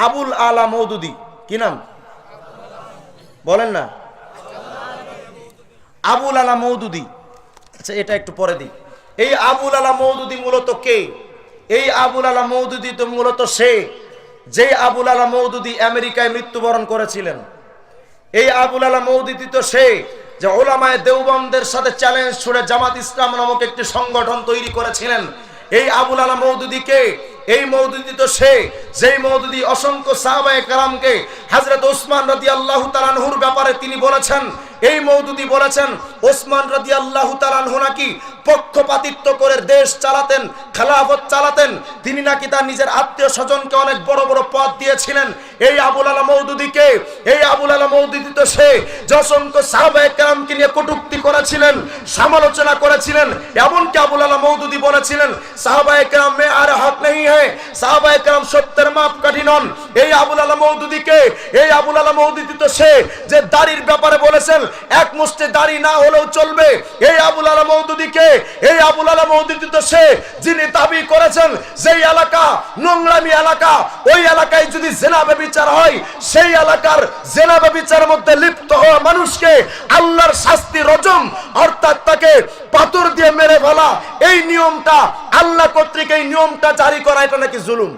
আবুল আলা মওদুদি। কি নাম বলেন না? আবুল আলা মওদুদি। আচ্ছা, এটা একটু পরে দিই। এই আবুল আলা মওদুদি মূলত কে? এই আবুল আলা মওদুদি তো মূলত সে যে আবুল আলা মওদুদি আমেরিকায় মৃত্যুবরণ করেছিলেন। এই আবুল আলা মওদুদি তো সে যে উলামায়ে দেওবন্দের সাথে চ্যালেঞ্জ ছুড়ে জামাত ইসলাম নামক একটি সংগঠন তৈরি করেছিলেন। এই আবুল আলা মওদুদি কে? এই মওদুদি তো সে যেই মওদুদি অসংখ্য সাহাবায়ে কেরামকে হযরত ওসমান রাদিয়াল্লাহু তাআলা আনহুর ব্যাপারে তিনি বলেছেন। এই মওদুদি বলেছেন ওসমান রাদিয়াল্লাহু তাআলা আনহু নাকি পক্ষপাতিত্ব করে দেশ চালাতেন, খেলাফত চালাতেন। তিনি নাকি তার নিজের আত্মীয় স্বজনকে অনেক বড় বড় পদ দিয়েছিলেন। এই আবুল আলা মওদুদিকে, এই আবুল আলা মওদুদি তো সে যে অসংখ্য সাহাবায়ে কেরামকে নিয়ে কটূক্তি করেছিলেন, সমালোচনা করেছিলেন। এমনকি আবুল আলা মওদুদি বলেছিলেন সাহাবায়ে কেরাম মে আর হক নেই হ্যায়, সাহাবায়ে কেরাম সত্যের মাপকাঠি নন। এই আবুল আলা মওদুদিকে, এই আবুল আলা মওদুদি তো সে যে দাড়ির ব্যাপারে বলেছেন এক মুষ্টি দাড়ি না হলেও চলবে। এই আবুল আলা মওদুদিকে, এই আবুল আলা মওদুদি তো সে যিনি দাবি করেছেন যেই এলাকা নোংরামি এলাকা, ওই এলাকায় যদি জিনা ব্যভিচার হয় সেই এলাকার জিনা ব্যভিচারের মধ্যে লিপ্ত হওয়া মানুষকে আল্লাহর শাস্তি রজম, অর্থাৎ তাকে পাথর দিয়ে মেরে ফেলা। এই নিয়মটা আল্লাহ কর্তৃক এই নিয়মটা জারি করা, এটা নাকি জুলুম।